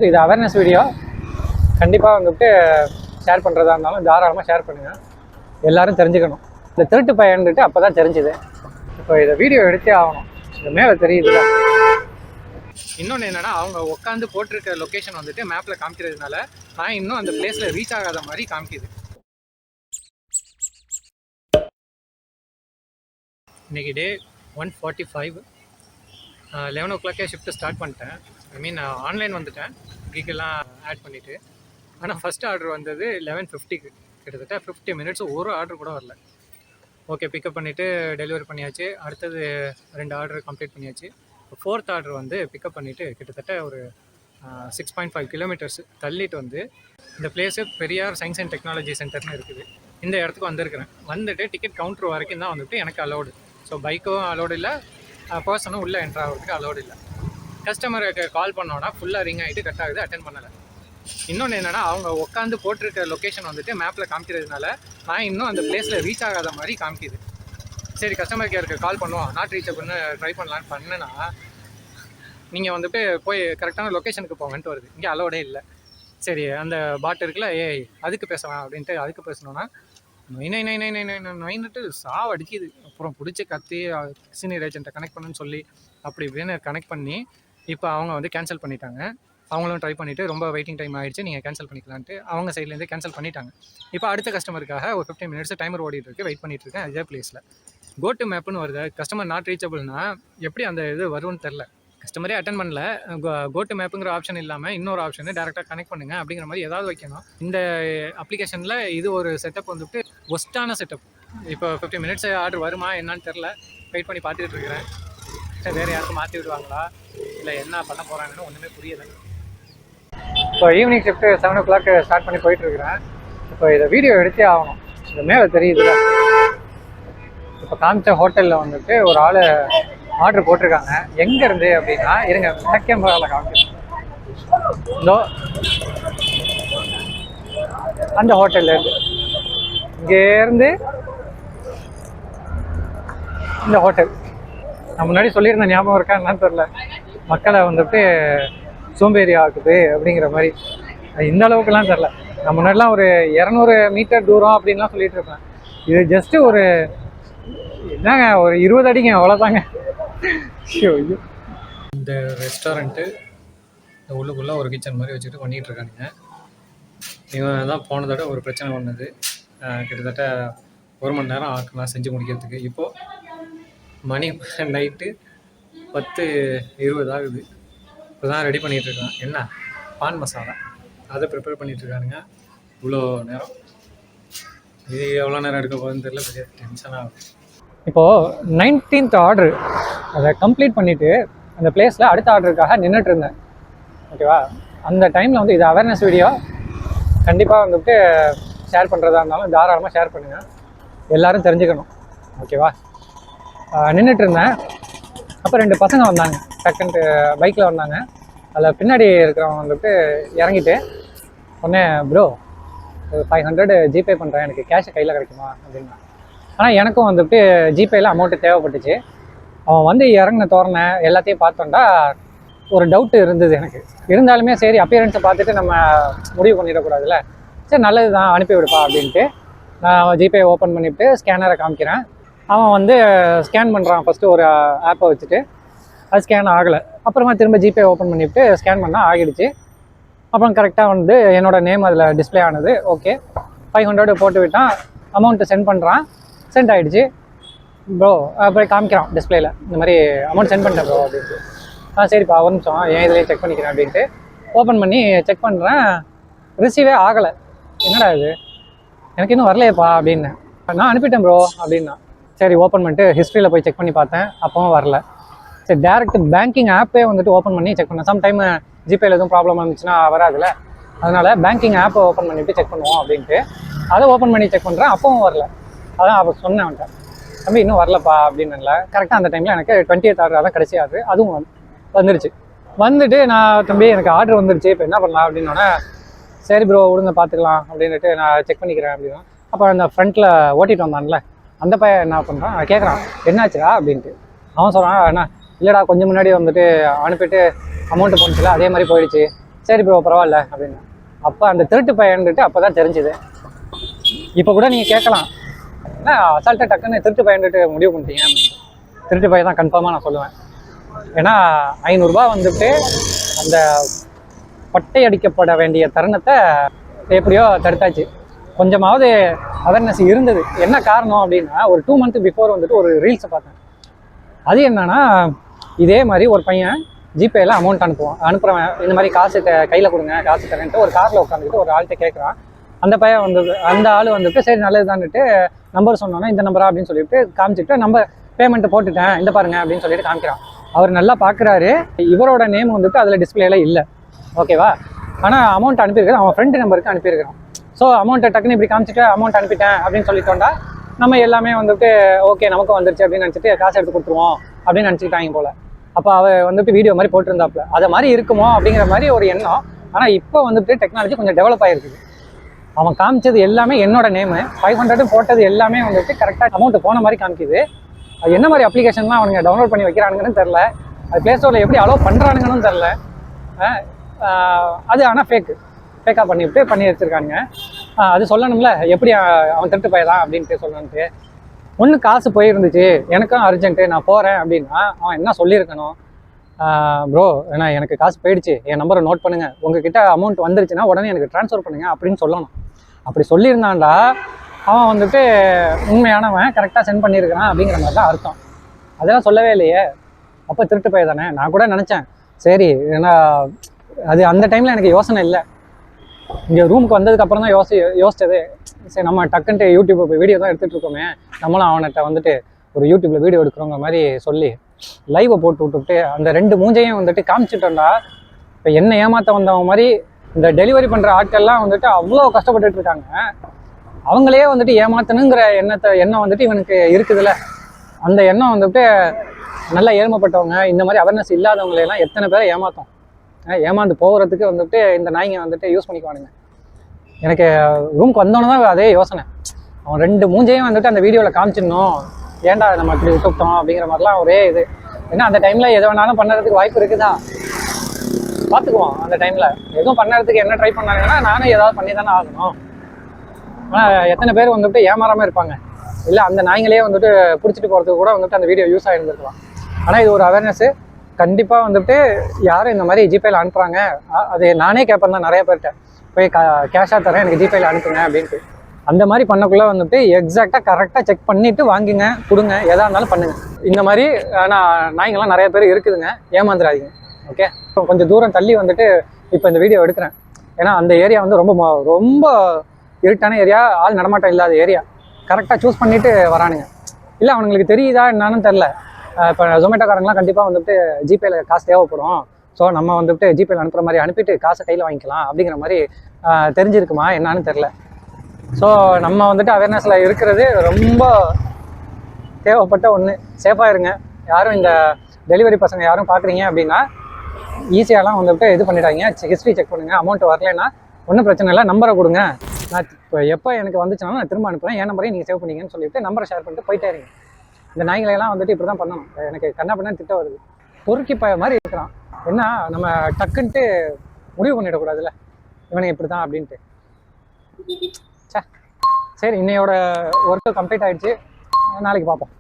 இது awareness video கண்டிப்பாக வந்துட்டு ஷேர் பண்ணுறதா இருந்தாலும் தாராளமாக ஷேர் பண்ணுங்கள். எல்லோரும் தெரிஞ்சுக்கணும். இந்த திருட்டு பையன்ட்டு அப்போ தான் தெரிஞ்சுது. இப்போ இதை வீடியோ எடுத்தே ஆகணும். இந்த மேலே தெரியுது. இன்னொன்று என்னென்னா, அவங்க உட்காந்து போட்டிருக்க லொக்கேஷன் வந்துட்டு மேப்பில் காமிக்கிறதுனால நான் இன்னும் அந்த பிளேஸில் ரீச் ஆகாத மாதிரி காமிக்குது. இன்றைக்கி டே 1:45. 11 o'clock ஷிஃப்ட்டு ஸ்டார்ட் பண்ணிட்டேன். ஆன்லைன் வந்துட்டேன் கீக்கெல்லாம் ஆட் பண்ணிவிட்டு. ஆனால் ஃபஸ்ட் ஆர்டர் வந்தது 11:50க்கு. கிட்டத்தட்ட 50 minutes ஒரு ஆர்டர் கூட வரல. ஓகே, பிக்கப் பண்ணிவிட்டு டெலிவரி பண்ணியாச்சு. அடுத்தது 2 ஆர்டர் கம்ப்ளீட் பண்ணியாச்சு. 4th ஆர்டர் வந்து பிக்கப் பண்ணிவிட்டு கிட்டத்தட்ட ஒரு 6.5 kilometers தள்ளிட்டு வந்து இந்த place Periyar science and technology சென்டர்னு இருக்குது. இந்த இடத்துக்கு வந்திருக்கிறேன். வந்துட்டு டிக்கெட் கவுண்டர் வரைக்கும் தான் வந்துட்டு எனக்கு அலோடு. ஸோ பைக்கும் அலோடு இல்லை, பர்சனும் உள்ளே என்ட்ரு ஆகிறதுக்கு அலோடு இல்லை. கஸ்டமருக்கு கால் பண்ணோன்னா ஃபுல்லாக ரிங் ஆகிட்டு கட் ஆகுது, அட்டென்ட் பண்ணலை. இன்னொன்று என்னென்னா, அவங்க உட்காந்து போட்டிருக்க லொக்கேஷன் வந்துட்டு மேப்பில் காமிக்கிறதுனால நான் இன்னும் அந்த பிளேஸில் ரீச் ஆகாத மாதிரி காமிக்குது. சரி, கஸ்டமர் கேருக்கு கால் பண்ணுவோம், நாட் ரீச்சபிள்னு ட்ரை பண்ணலான்னு பண்ணினா நீங்கள் வந்துட்டு போய் கரெக்டான லொக்கேஷனுக்கு போங்கன்ட்டு வருது. இங்கே அலோடே இல்லை. சரி, அந்த பாட்டு இருக்குல்ல, அதுக்கு பேசலாம் அப்படின்ட்டு அதுக்கு பேசணுன்னா நைன்ட்டு சாவடிக்குது. அப்புறம் பிடிச்சி கத்தி சீனியர் ஏஜென்ட்டை கனெக்ட் பண்ணுன்னு சொல்லி அப்படி இப்படின்னு கனெக்ட் பண்ணி இப்போ அவங்க வந்து கேன்சல் பண்ணிட்டாங்க. அவங்களும் ட்ரை பண்ணிவிட்டு ரொம்ப வெயிட்டிங் டைம் ஆகிடுச்சு, நீங்கள் கேன்சல் பண்ணிக்கலான்ட்டு அவங்க சைட்லேருந்து கேன்சல் பண்ணிட்டாங்க. இப்போ அடுத்த கஸ்டமருக்காக ஒரு 15 minutes டைமர் ஓடிட்டுருக்கு. வெயிட் பண்ணிகிட்ருக்கேன் அதே பிளேஸில். கோ டு மேப்புன்னு வருது. கஸ்டமர் நாட் ரீச்சபிள்னா எப்படி அந்த இது வரும்னு தெரில. கஸ்டமரே அட்டன் பண்ணல. கோ டு மேப்புங்கிற ஆப்ஷன் இல்லாமல் இன்னொரு ஆப்ஷன் டேரெக்டாக கனெக்ட் பண்ணுங்கள் அப்படிங்கிற மாதிரி ஏதாவது வைக்கணும். இந்த அப்ளிகேஷனில் இது ஒரு செட்டப் வந்துட்டு ஒஸ்ட்டான செட்டப். இப்போ 15 minutes ஆர்டர் வருமா என்னான்னு தெரில. வெயிட் பண்ணி பார்த்துட்டு இருக்கிறேன். வேறு யாருக்கும் மாற்றி விடுவாங்களா இல்லை என்ன பண்ண போகிறாங்கன்னு ஒன்றுமே புரியலை. இப்போ ஈவினிங் ஷிஃப்ட்டு 7 o'clock ஸ்டார்ட் பண்ணி போயிட்டுருக்கிறேன். இப்போ இதை வீடியோ எடுத்தே ஆகணும். இந்த மேலே தெரியுது. இப்போ காமிச்ச ஹோட்டலில் வந்துட்டு ஒரு ஆள் ஆர்டர் போட்டிருக்காங்க. எங்கேருந்து அப்படின்னா, இருங்க பேக் கேமராவில் காமிக்கிறேன். இதோ அந்த ஹோட்டல்லேருந்து, இங்கேருந்து இந்த ஹோட்டல். நான் முன்னாடி சொல்லியிருந்தேன், ஞாபகம் இருக்கா என்னன்னு தெரில. மக்களை வந்துட்டு சோம்பேறி ஆகுது அப்படிங்கிற மாதிரி. இந்த அளவுக்குலாம் தெரில. நான் முன்னாடிலாம் ஒரு 200 மீட்டர் தூரம் அப்படின்லாம் சொல்லிட்டு இருப்பேன். இது ஜஸ்ட்டு ஒரு என்னங்க ஒரு 20 அடிங்க, அவ்வளோதாங்க. இந்த ரெஸ்டாரண்ட்டு உள்ளுக்குள்ளே ஒரு கிச்சன் மாதிரி வச்சுக்கிட்டு பண்ணிகிட்டு இருக்கானுங்க. இவன் தான் போன தடவை ஒரு பிரச்சனை பண்ணது. கிட்டத்தட்ட 1 மணி நேரம் ஆக்கலாம் செஞ்சு முடிக்கிறதுக்கு. இப்போது மணி நைட்டு 10:20 ஆகுது. இப்போ தான் ரெடி பண்ணிகிட்ருக்கான். என்ன பான் மசாலா அதை ப்ரிப்பேர் பண்ணிகிட்ருக்கானுங்க. இவ்வளோ நேரம். இது எவ்வளோ நேரம் எடுக்க போகுதுன்னு தெரியல. பெரிய டென்ஷனாக ஆகும். இப்போது 19th ஆர்டர் அதை கம்ப்ளீட் பண்ணிவிட்டு அந்த பிளேஸில் அடுத்த ஆர்டருக்காக நின்றுட்டு இருந்தேன். ஓகேவா? அந்த டைமில் வந்து இது அவேர்னஸ் வீடியோ கண்டிப்பாக வந்துட்டு ஷேர் பண்ணுறதா இருந்தாலும் தாராளமாக ஷேர் பண்ணுங்கள். எல்லோரும் தெரிஞ்சுக்கணும். ஓகேவா? நின்றுட்டு இருந்தேன். அப்போ 2 பசங்க வந்தாங்க. செகண்ட் பைக்கில் வந்தாங்க. அதில் பின்னாடி இருக்கிறவங்க வந்துட்டு இறங்கிட்டு உடனே ப்ரோ ஒரு 500 ஜிபே பண்ணுறேன், எனக்கு கேஷை கையில் கிடைக்குமா அப்படின்னா. ஆனால் எனக்கும் வந்துட்டு ஜிபேயில் அமௌண்ட்டு தேவைப்பட்டுச்சு. அவன் வந்து இறங்கின தோரணை எல்லாத்தையும் பார்த்தோன்னா ஒரு டவுட்டு இருந்தது எனக்கு. இருந்தாலுமே சரி, அப்பியரன்ஸை பார்த்துட்டு நம்ம முடிவு பண்ணிடக்கூடாதுல்ல. சரி, நல்லது தான், அனுப்பிவிடுப்பா அப்படின்ட்டு நான் ஜிபே ஓப்பன் பண்ணிவிட்டு ஸ்கேனரை காமிக்கிறேன். அவன் வந்து ஸ்கேன் பண்ணுறான். ஃபஸ்ட்டு ஒரு ஆப்பை வச்சுட்டு அது ஸ்கேன் ஆகலை. அப்புறமா திரும்ப ஜிபே ஓப்பன் பண்ணிவிட்டு ஸ்கேன் பண்ணால் ஆகிடுச்சு. அப்புறம் கரெக்டாக வந்து என்னோடய நேம் அதில் டிஸ்பிளே ஆனது. ஓகே, 500 போட்டு விட்டான். அமௌண்ட்டு சென்ட் பண்ணுறான். சென்ட் ஆகிடுச்சு ப்ரோ. அப்புறம் காமிக்கிறான் டிஸ்பிளேயில், இந்த மாதிரி அமௌண்ட் சென்ட் பண்ணிட்டேன் ப்ரோ அப்படின்ட்டு. சரிப்பா ஒரு நிமிஷம் ஏன் இதுலேயே செக் பண்ணிக்கிறேன் அப்படின்ட்டு ஓப்பன் பண்ணி செக் பண்ணுறேன். ரிசீவே ஆகலை. என்னடா இது, எனக்கு இன்னும் வரலையேப்பா அப்படின்னு. நான் அனுப்பிட்டேன் ப்ரோ அப்படின்னா. சரி, ஓப்பன் பண்ணிட்டு ஹிஸ்ட்ரியில் போய் செக் பண்ணி பார்த்தேன். அப்பவும் வரல. சரி, டேரெக்ட் பேங்கிங் ஆப்பே வந்துட்டு ஓப்பன் பண்ணி செக் பண்ணேன். சம்டைம் ஜிபேயில் எதுவும் ப்ராப்ளம் இருந்துச்சுன்னா வராதுல்ல. அதனால் பேங்கிங் ஆப்பை ஓப்பன் பண்ணிவிட்டு செக் பண்ணுவோம் அப்படின்ட்டு அதை ஓப்பன் பண்ணி செக் பண்ணுறேன். அப்பவும் வரல. அதான் அவள் சொன்னேன் அவன்கிட்ட, தம்பி இன்னும் வரலப்பா அப்படின்னுல. கரெக்டாக அந்த டைமில் எனக்கு 20th ஆர்டர் தான் கடைசி ஆர்டர். அதுவும் வந்துடுச்சு. வந்துட்டு நான் தம்பி எனக்கு ஆர்டர் வந்துடுச்சு, இப்போ என்ன பண்ணலாம் அப்படின்னோடனே சரி ப்ரோ விடுங்க பார்த்துக்கலாம் அப்படின்ட்டு நான் செக் பண்ணிக்கிறேன் அப்படின்னா. அப்போ அந்த ஃப்ரண்ட்டில் ஓட்டிகிட்டு வந்தான்ல அந்த பையன் என்ன பண்ணுறான், கேட்குறான் என்னாச்சுடா அப்படின்ட்டு. அவன் சொல்கிறான், என்ன இல்லைடா கொஞ்சம் முன்னாடி வந்துட்டு அனுப்பிட்டு அமௌண்ட்டு போணுச்சுல அதே மாதிரி போயிடுச்சு சரி ப்ரோ பரவாயில்ல அப்படின்னு. அப்போ அந்த திருட்டு பையன்ட்டு அப்போ தான் தெரிஞ்சுது. இப்போ கூட நீங்கள் கேட்கலாம், ஏன்னா அசால்ட்டாக டக்குன்னு திருட்டு பையன்ட்டு முடிவு பண்ணிட்டீங்க. திருட்டு பையன் தான் கன்ஃபார்மாக நான் சொல்லுவேன். ஏன்னா 500 ரூபா வந்துட்டு அந்த பட்டை அடிக்கப்பட வேண்டிய தருணத்தை எப்படியோ தடுத்தாச்சு. கொஞ்சமாவது அவேர்னஸ் இருந்தது. என்ன காரணம் அப்படின்னா, ஒரு 2 months பிஃபோர் வந்துட்டு ஒரு ரீல்ஸை பார்த்தேன். அது என்னன்னா, இதே மாதிரி ஒரு பையன் ஜிபேயில் அமௌண்ட் அனுப்புகிறவன் இந்த மாதிரி காசு கையில் கொடுங்க, காசு தரேன்ட்டு ஒரு காரில் உட்காந்துக்கிட்டு ஒரு ஆள்கிட்ட கேட்குறான். அந்த பையன் அந்த ஆள் வந்துட்டு சரி நல்லதுதான்ட்டு நம்பர் சொன்னோன்னா இந்த நம்பரா அப்படின்னு சொல்லிட்டு காமிச்சிட்டு நம்ம பேமெண்ட்டு போட்டுட்டேன் இந்த பாருங்க அப்படின்னு சொல்லிட்டு காமிக்கிறான். அவர் நல்லா பார்க்குறாரு. இவரோட நேம் வந்துட்டு அதில் டிஸ்பிளேல இல்லை, ஓகேவா? ஆனால் அமௌண்ட் அனுப்பியிருக்கிறேன், அவன் ஃப்ரெண்டு நம்பருக்கு அனுப்பியிருக்கிறான். ஸோ அமௌண்ட்டை டக்குன்னு இப்படி காமிச்சிட்டு அமௌண்ட் அனுப்பிட்டேன் அப்படின்னு சொல்லிட்டோம்டா நம்ம எல்லாமே வந்துட்டு ஓகே நமக்கும் வந்துருச்சு அப்படின்னு நினச்சிட்டு காசு எடுத்து கொடுத்துருவோம் அப்படின்னு நினச்சிக்கிட்டாங்க போல். அப்போ அவ வந்துட்டு வீடியோ மாதிரி போட்டிருந்தாப்புல. அதை மாதிரி இருக்குமோ அப்படிங்கிற மாதிரி ஒரு எண்ணம். ஆனால் இப்போ வந்துட்டு டெக்னாலஜி கொஞ்சம் டெவலப் ஆகிருக்குது. அவன் காமிச்சது எல்லாமே என்னோட நேமு, 500 போட்டது எல்லாமே வந்துட்டு கரெக்டாக அமௌண்ட்டு போன மாதிரி காமிக்குது. அது என்ன மாதிரி அப்ளிகேஷன்லாம் அவனுங்க டவுன்லோட் பண்ணி வைக்கிறானுங்கன்னு தெரில. அது ப்ளே ஸ்டோரில் எப்படி அலோவ் பண்ணுறானுங்கன்னு தெரில. அது ஆனால் ஃபேக்காக பண்ணி வச்சுருக்கானுங்க. அது சொல்லணும்ல, எப்படி அவன் திருட்டு போயலாம் அப்படின்ட்டு சொல்லணுன்ட்டு. ஒன்று காசு போயிருந்துச்சு, எனக்கும் அர்ஜென்ட்டு, நான் போகிறேன் அப்படின்னா அவன் என்ன சொல்லியிருக்கணும், ப்ரோ ஏன்னா எனக்கு காசு போயிடுச்சு, என் நம்பரை நோட் பண்ணுங்கள், உங்ககிட்ட அமௌண்ட் வந்துருச்சுன்னா உடனே எனக்கு ட்ரான்ஸ்ஃபர் பண்ணுங்கள் அப்படின்னு சொல்லணும். அப்படி சொல்லியிருந்தான்டா அவன் வந்துட்டு உண்மையானவன், கரெக்டாக சென்ட் பண்ணியிருக்கிறான் அப்படிங்கிற மாதிரி தான் அர்த்தம். அதெல்லாம் சொல்லவே இல்லையே. அப்போ திருட்டு போய் தானே. நான் கூட நினச்சேன் சரி, ஏன்னா அது அந்த டைமில் எனக்கு யோசனை இல்லை. இங்கே ரூமுக்கு வந்ததுக்கப்புறம் தான் யோசிச்சது. சரி நம்ம டக்குன்ட்டு யூடியூப் வீடியோ தான் எடுத்துகிட்டு இருக்கோமே, நம்மளும் அவன்கிட்ட வந்துட்டு ஒரு யூடியூப்பில் வீடியோ எடுக்கிறவங்க மாதிரி சொல்லி லைவை போட்டு விட்டுவிட்டு அந்த 2 மூஞ்சையும் வந்துட்டு காமிச்சிட்டோம்டா. இப்போ என்ன ஏமாற்ற வந்தவங்க மாதிரி இந்த டெலிவரி பண்ணுற ஆட்கள்லாம் வந்துட்டு அவ்வளோ கஷ்டப்பட்டுட்டு இருக்காங்க. அவங்களே வந்துட்டு ஏமாற்றணுங்கிற எண்ணம் வந்துட்டு இவனுக்கு இருக்குதுல்ல, அந்த எண்ணம் வந்துட்டு நல்லா ஏழ்மைப்பட்டவங்க இந்த மாதிரி அவேர்னஸ் இல்லாதவங்களெல்லாம் எத்தனை பேரை ஏமாந்து போகிறதுக்கு வந்துட்டு இந்த நாய்ங்க வந்துட்டு யூஸ் பண்ணிக்குவானுங்க. எனக்கு ரூமுக்கு வந்தோன்னு தான் அதே யோசனை. அவன் 2 மூஞ்சையும் வந்துட்டு அந்த வீடியோவில் காமிச்சிடணும், ஏன்டா நம்ம இப்படி விட்டுவிட்டோம் அப்படிங்கிற மாதிரிலாம் ஒரே இது. ஏன்னா அந்த டைமில் எது வேணாலும் பண்ணுறதுக்கு வாய்ப்பு இருக்குதா, பார்த்துக்குவோம். அந்த டைமில் எதுவும் பண்ணுறதுக்கு என்ன ட்ரை பண்ணாங்கன்னா நானும் ஏதாவது பண்ணி தானே ஆகணும். ஆனால் எத்தனை பேர் வந்துட்டு ஏமாறாமல் இருப்பாங்க. இல்லை அந்த நாய்ங்களே வந்துட்டு பிடிச்சிட்டு போகிறதுக்கு கூட வந்துட்டு அந்த வீடியோ யூஸ் ஆகிருந்துருக்கலாம். ஆனால் இது ஒரு அவேர்னஸ்ஸு. கண்டிப்பாக வந்துட்டு யாரும் இந்த மாதிரி ஜிபேயில் அனுப்புகிறாங்க, அது நானே கேட்பேன் தான் நிறைய பேர்கிட்ட, போய் கேஷாக தரேன் எனக்கு ஜிபேயில் அனுப்புங்க அப்படின்ட்டு. அந்த மாதிரி பண்ணக்குள்ளே வந்துட்டு எக்ஸாக்டாக கரெக்டாக செக் பண்ணிவிட்டு வாங்குங்க, கொடுங்க, எதாக இருந்தாலும் பண்ணுங்கள். இந்த மாதிரி ஆனால் நாய்ங்கள்லாம் நிறைய பேர் இருக்குதுங்க, ஏமாந்துடாதீங்க. ஓகே, இப்போ கொஞ்சம் தூரம் தள்ளி வந்துட்டு இப்போ இந்த வீடியோ எடுக்கிறேன். ஏன்னா அந்த ஏரியா வந்து ரொம்ப இருட்டான ஏரியா, ஆள் நடமாட்டம் இல்லாத ஏரியா. கரெக்டாக சூஸ் பண்ணிவிட்டு வரானுங்க. இல்லை அவனுங்களுக்கு தெரியுதா என்னன்னு தெரில. இப்போ ஜொமேட்டோக்காரங்களாம் கண்டிப்பாக வந்துட்டு ஜிபேயில் காசு தேவைப்படும், ஸோ நம்ம வந்துட்டு ஜிபேயில் அனுப்புகிற மாதிரி அனுப்பிட்டு காசை கையில் வாங்கிக்கலாம் அப்படிங்கிற மாதிரி தெரிஞ்சிருக்குமா என்னான்னு தெரில. ஸோ நம்ம வந்துட்டு அவேர்னஸில் இருக்கிறது ரொம்ப தேவைப்பட்ட ஒன்று. சேஃபாக இருங்க. யாரும் இந்த டெலிவரி பசங்க யாரும் பார்க்குறீங்க அப்படின்னா ஈஸியாலாம் வந்துட்டு இது பண்ணிட்டாங்க. ஹிஸ்ட்ரி செக் பண்ணுங்கள். அமௌண்ட் வரலைன்னா ஒன்றும் பிரச்சனை இல்லை, நம்பரை கொடுங்க, நான் இப்போ எப்போ எனக்கு வந்துச்சுனாலும் நான் திரும்ப அனுப்புகிறேன், என் நம்பரையும் நீங்கள் சேவ் பண்ணிங்கன்னு சொல்லிவிட்டு நம்பரை ஷேர் பண்ணிட்டு போயிட்டே இருங்க. இந்த நாய்களையெல்லாம் வந்துட்டு இப்படி தான் பண்ணணும். எனக்கு கண்ணா பண்ண திட்ட வருது. பொறுக்கி பய மாதிரி இருக்கிறான். என்ன நம்ம டக்குன்ட்டு முடிவு பண்ணிடக்கூடாதுல்ல, இவனை இப்படி தான் அப்படின்ட்டு. சரி, இன்னையோட ஒர்க்கு கம்ப்ளீட் ஆகிடுச்சு. நாளைக்கு பார்ப்போம்.